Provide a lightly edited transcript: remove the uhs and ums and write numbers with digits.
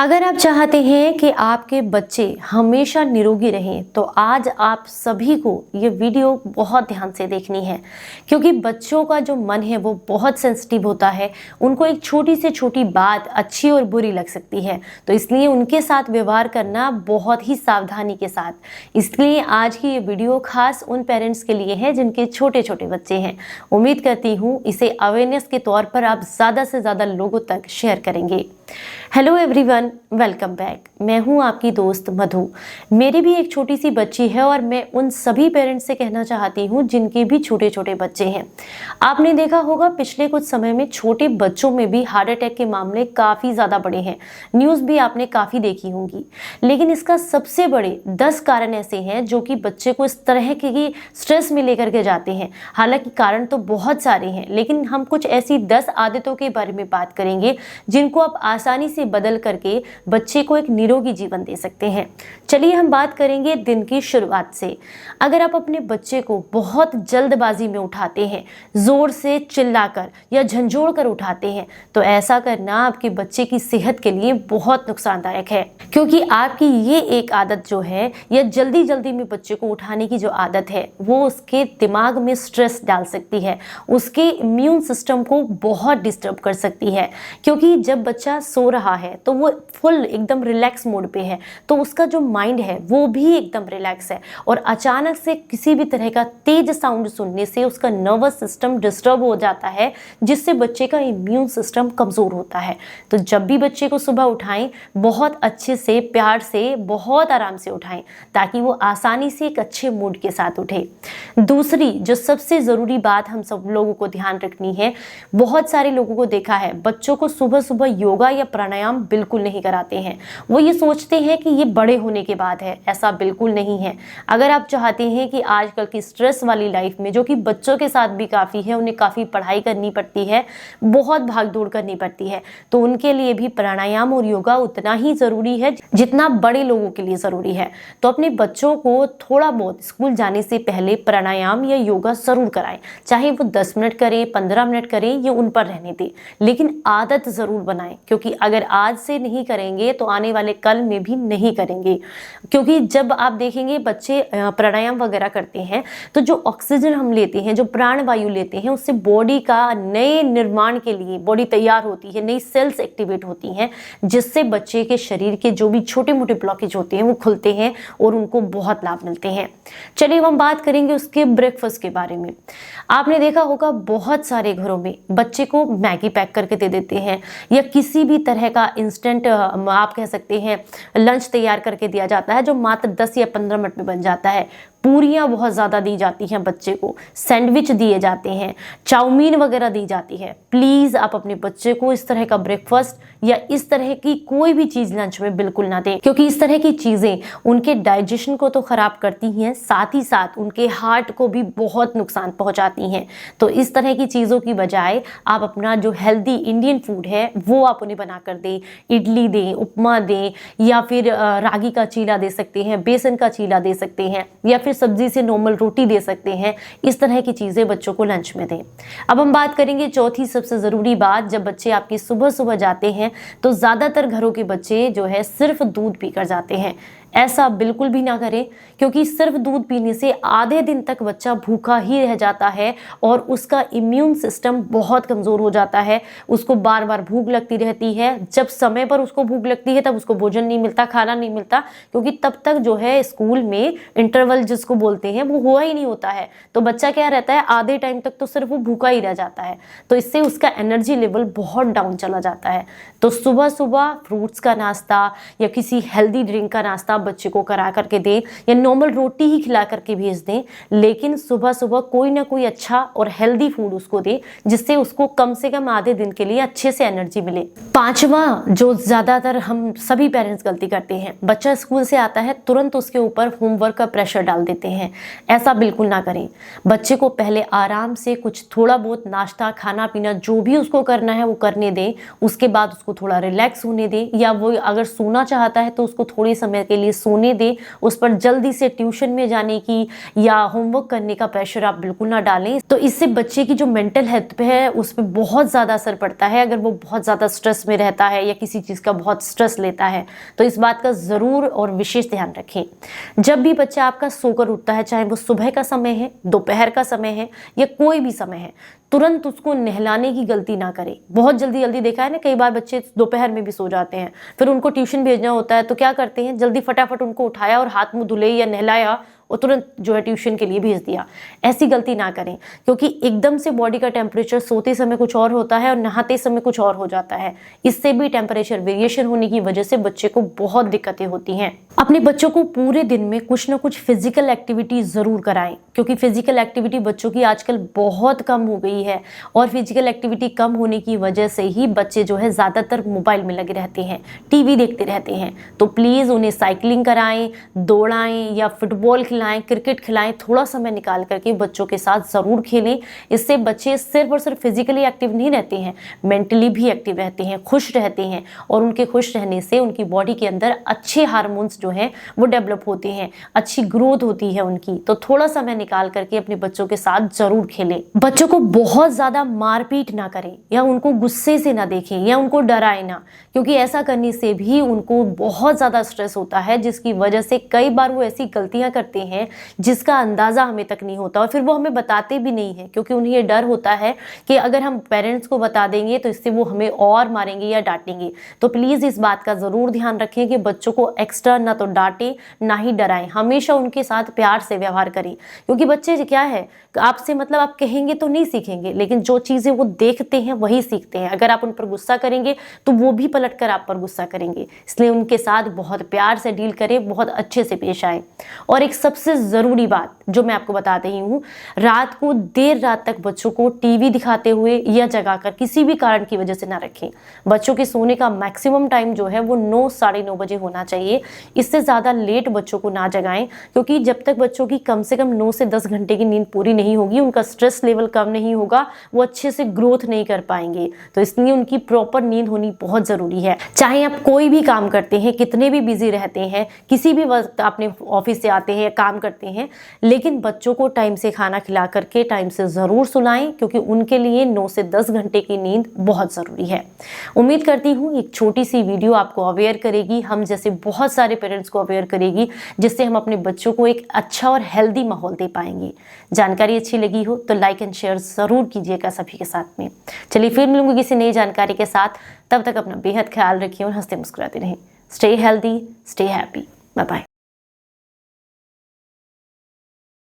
अगर आप चाहते हैं कि आपके बच्चे हमेशा निरोगी रहें तो आज आप सभी को ये वीडियो बहुत ध्यान से देखनी है, क्योंकि बच्चों का जो मन है वो बहुत सेंसिटिव होता है। उनको एक छोटी से छोटी बात अच्छी और बुरी लग सकती है, तो इसलिए उनके साथ व्यवहार करना बहुत ही सावधानी के साथ। इसलिए आज की ये वीडियो खास उन पेरेंट्स के लिए है जिनके छोटे छोटे बच्चे हैं। उम्मीद करती हूँ इसे अवेयरनेस के तौर पर आप ज़्यादा से ज़्यादा लोगों तक शेयर करेंगे। Hello everyone, welcome back. मैं हूं आपकी दोस्त मधु। मेरी भी एक छोटी सी बच्ची है और मैं उन सभी पेरेंट्स से कहना चाहती हूं जिनके भी छोटे छोटे बच्चे हैं। आपने देखा होगा पिछले कुछ समय में छोटे बच्चों में भी हार्ट अटैक के मामले काफ़ी ज़्यादा बढ़े हैं। न्यूज़ भी आपने काफ़ी देखी होंगी, लेकिन इसका सबसे बड़े 10 कारण ऐसे हैं जो कि बच्चे को इस तरह की स्ट्रेस में लेकर के जाते हैं। हालांकि कारण तो बहुत सारे हैं, लेकिन हम कुछ ऐसी 10 आदतों के बारे में बात करेंगे जिनको आप आसानी से बदल करके बच्चे को एक निरोगी जीवन दे सकते हैं। चलिए हम बात करेंगे दिन की शुरुआत से। अगर आप अपने बच्चे को बहुत जल्दबाजी में उठाते हैं, जोर से चिल्लाकर या झंझोड़ कर उठाते हैं, तो ऐसा करना आपके बच्चे की सेहत के लिए बहुत नुकसानदायक है, क्योंकि आपकी ये एक आदत जो है या जल्दी जल्दी में बच्चे को उठाने की जो आदत है वो उसके दिमाग में स्ट्रेस डाल सकती है, उसके इम्यून सिस्टम को बहुत डिस्टर्ब कर सकती है। क्योंकि जब बच्चा सो रहा है तो वो फुल एकदम रिलैक्स मोड पे है, तो उसका जो माइंड है वो भी एकदम रिलैक्स है, और अचानक से किसी भी तरह का तेज साउंड सुनने से उसका नर्वस सिस्टम डिस्टर्ब हो जाता है, जिससे बच्चे का इम्यून सिस्टम कमज़ोर होता है। तो जब भी बच्चे को सुबह उठाएं, बहुत अच्छे से, प्यार से, बहुत आराम से उठाएं, ताकि वो आसानी से एक अच्छे मूड के साथ उठे। दूसरी जो सबसे ज़रूरी बात हम सब लोगों को ध्यान रखनी है, बहुत सारे लोगों को देखा है बच्चों को सुबह सुबह योगा या प्राणायाम बिल्कुल नहीं कराते हैं। वो ये सोचते हैं कि ये बड़े होने के बाद है, ऐसा बिल्कुल नहीं है। अगर आप चाहते हैं कि आजकल की स्ट्रेस वाली लाइफ में, जो कि बच्चों के साथ भी काफ़ी है, उन्हें काफ़ी पढ़ाई करनी पड़ती है, बहुत भाग दौड़ करनी पड़ती है, तो उनके लिए भी प्राणायाम और योगा उतना ही ज़रूरी है जितना बड़े लोगों के लिए ज़रूरी है। तो अपने बच्चों को थोड़ा बहुत स्कूल जाने से पहले प्राणायाम या योगा ज़रूर कराएं, चाहे वो 10 मिनट करें, 15 मिनट करें, ये उन पर रहने दें, लेकिन आदत ज़रूर बनाएं। क्योंकि अगर आज से नहीं करेंगे तो आने वाले कल में भी नहीं करेंगे। क्योंकि जब आप देखेंगे बच्चे प्राणायाम वगैरह करते हैं तो जो ऑक्सीजन हम लेते हैं, जो प्राण वायु लेते हैं, उससे बॉडी का नए निर्माण के लिए बॉडी तैयार होती है, नई सेल्स एक्टिवेट होती हैं, जिससे बच्चे के शरीर के जो भी छोटे मोटे ब्लॉकेज होते हैं वो खुलते हैं और उनको बहुत लाभ मिलते हैं। चलिए हम बात करेंगे उसके ब्रेकफास्ट के बारे में। आपने देखा होगा बहुत सारे घरों में बच्चे को मैगी पैक करके दे देते हैं, या किसी भी तरह का इंस्टेंट आप कह सकते हैं लंच तैयार करके दिया जाता है, जो मात्र 10 या 15 मिनट में बन जाता है। पूरियाँ बहुत ज़्यादा दी जाती हैं बच्चे को, सैंडविच दिए जाते हैं, चाउमीन वगैरह दी जाती है। प्लीज़ आप अपने बच्चे को इस तरह का ब्रेकफास्ट या इस तरह की कोई भी चीज़ लंच में बिल्कुल ना दें, क्योंकि इस तरह की चीज़ें उनके डाइजेशन को तो ख़राब करती हैं, साथ ही साथ उनके हार्ट को भी बहुत नुकसान पहुंचाती हैं। तो इस तरह की चीज़ों की बजाय आप अपना जो हेल्दी इंडियन फूड है वो आप उन्हें बना कर दें। इडली दें, उपमा दें, या फिर रागी का चीला दे सकते हैं, बेसन का चीला दे सकते हैं, या फिर सब्जी से नॉर्मल रोटी दे सकते हैं। इस तरह की चीज़ें बच्चों को लंच में दें। अब हम बात करेंगे चौथी सबसे ज़रूरी बात। जब बच्चे आपके सुबह सुबह जाते हैं तो ज़्यादातर घरों के बच्चे जो है सिर्फ दूध पीकर जाते हैं। ऐसा बिल्कुल भी ना करें, क्योंकि सिर्फ दूध पीने से आधे दिन तक बच्चा भूखा ही रह जाता है और उसका इम्यून सिस्टम बहुत कमज़ोर हो जाता है। उसको बार बार भूख लगती रहती है। जब समय पर उसको भूख लगती है तब उसको भोजन नहीं मिलता, खाना नहीं मिलता, क्योंकि तब तक जो है स्कूल में इंटरवल जिसको बोलते हैं वो हुआ ही नहीं होता है। तो बच्चा क्या रहता है, आधे टाइम तक तो सिर्फ वो भूखा ही रह जाता है। तो इससे उसका एनर्जी लेवल बहुत डाउन चला जाता है। तो सुबह सुबह फ्रूट्स का नाश्ता या किसी हेल्दी ड्रिंक का नाश्ता बच्चे को करा करके दें, या नॉर्मल रोटी ही खिला करके भेज दें, लेकिन सुबह सुबह कोई ना कोई अच्छा और हेल्दी फूड उसको दें, जिससे उसको कम से कम आधे दिन के लिए अच्छे से एनर्जी मिले। पांचवा जो ज्यादातर हम सभी पेरेंट्स गलती करते हैं, बच्चा स्कूल से आता है तुरंत उसके ऊपर होमवर्क का प्रेशर डाल देते हैं। ऐसा बिल्कुल ना करें। बच्चे को पहले आराम से कुछ थोड़ा बहुत नाश्ता, खाना पीना जो भी उसको करना है वो करने दें। उसके बाद उसको थोड़ा रिलैक्स होने दें, या वो अगर सोना चाहता है तो उसको थोड़े समय के लिए दे, सोने दे, उस पर जल्दी से ट्यूशन में जाने की या होमवर्क करने का प्रेशर आप बिल्कुल ना डालें। तो इससे बच्चे की जो मेंटल हेल्थ पे है उस पर बहुत ज़्यादा असर पड़ता है। अगर वो बहुत ज़्यादा स्ट्रेस में रहता है या किसी चीज़ का बहुत स्ट्रेस लेता है तो इस बात का ज़रूर और विशेष ध्यान रखें। जब भी बच्चा आपका सोकर उठता है, चाहे वो सुबह का समय है, दोपहर का समय है या कोई भी समय है, तुरंत उसको नहलाने की गलती ना करें। बहुत जल्दी जल्दी देखा है ना, कई बार बच्चे दोपहर में भी सो जाते हैं, फिर उनको ट्यूशन भेजना होता है तो क्या करते हैं, जल्दी फटाफट उनको उठाया और हाथ मुंह धुले या नहलाया और तुरंत जो है ट्यूशन के लिए भेज दिया। ऐसी गलती ना करें, क्योंकि एकदम से बॉडी का टेम्परेचर सोते समय कुछ और होता है और नहाते समय कुछ और हो जाता है। इससे भी टेम्परेचर वेरिएशन होने की वजह से बच्चे को बहुत दिक्कतें होती हैं। अपने बच्चों को पूरे दिन में कुछ ना कुछ फिजिकल एक्टिविटी जरूर कराएं, क्योंकि फिजिकल एक्टिविटी बच्चों की आजकल बहुत कम हो गई है और फिजिकल एक्टिविटी कम होने की वजह से ही बच्चे जो है ज्यादातर मोबाइल में लगे रहते हैं, टीवी देखते रहते हैं। तो प्लीज उन्हें साइकिलिंग कराएं, दौड़ाएं या फुटबॉल खिलाएं, क्रिकेट खिलाएं। थोड़ा समय निकाल करके बच्चों के साथ जरूर खेलें। इससे बच्चे सिर्फ और सिर्फ फिजिकली एक्टिव नहीं रहते हैं, मेंटली भी एक्टिव रहते हैं, खुश रहते हैं और उनके खुश रहने से उनकी बॉडी के अंदर अच्छे हार्मोन्स जो हैं वो डेवलप होते हैं, अच्छी ग्रोथ होती है उनकी। तो थोड़ा समय निकाल करके अपने बच्चों के साथ जरूर खेलें। बच्चों को बहुत ज्यादा मारपीट ना करें या उनको गुस्से से ना देखें या उनको डराएं ना, क्योंकि ऐसा करने से भी उनको बहुत ज्यादा स्ट्रेस होता है, जिसकी वजह से कई बार वो ऐसी गलतियां करते हैं जिसका अंदाजा हमें तक नहीं होता और फिर वो हमें बताते भी नहीं है, क्योंकि उन्हें ये डर होता है कि अगर हम पेरेंट्स को बता देंगे तो इससे वो हमें और मारेंगे या डांटेंगे। तो प्लीज इस बात का जरूर ध्यान रखें कि बच्चों को एक्स्ट्रा ना तो डांटे ना ही डराएं, हमेशा उनके साथ प्यार से व्यवहार करें। क्योंकि बच्चे क्या है, आपसे मतलब आप कहेंगे तो नहीं सीखेंगे, लेकिन जो चीजें वो देखते हैं वही सीखते हैं। अगर आप उन पर गुस्सा करेंगे तो वो भी पलट कर आप पर गुस्सा करेंगे, इसलिए उनके साथ बहुत प्यार से डील करें, बहुत अच्छे से पेश आए। और एक सबसे जरूरी बात जो मैं आपको बता रही हूँ, रात को देर रात तक बच्चों को टीवी दिखाते हुए या जगाकर किसी भी कारण की वजह से ना रखें। बच्चों के सोने का मैक्सिमम टाइम जो है वो 9 साढ़े 9 बजे होना चाहिए। इससे ज्यादा लेट बच्चों को ना जगाएं, क्योंकि जब तक बच्चों की कम से कम 9 से 10 घंटे की नींद पूरी नहीं होगी, उनका स्ट्रेस लेवल कम नहीं होगा, वो अच्छे से ग्रोथ नहीं कर पाएंगे। तो इसलिए उनकी प्रॉपर नींद होनी बहुत जरूरी है। चाहे आप कोई भी काम करते हैं, कितने भी बिजी रहते हैं, किसी भी वक्त अपने ऑफिस से आते हैं, काम करते हैं, लेकिन बच्चों को टाइम से खाना खिला करके टाइम से जरूर सुलाएं, क्योंकि उनके लिए 9 से 10 घंटे की नींद बहुत जरूरी है। उम्मीद करती हूँ एक छोटी सी वीडियो आपको अवेयर करेगी, हम जैसे बहुत सारे पेरेंट्स को अवेयर करेगी, जिससे हम अपने बच्चों को एक अच्छा और हेल्दी माहौल दे पाएंगे। जानकारी अच्छी लगी हो तो लाइक एंड शेयर जरूर कीजिएगा सभी के साथ में। चलिए फिर मिलूंगी किसी नई जानकारी के साथ, तब तक अपना बेहद ख्याल रखिए और हंसते मुस्कुराते रहें। Stay healthy, stay happy, bye bye.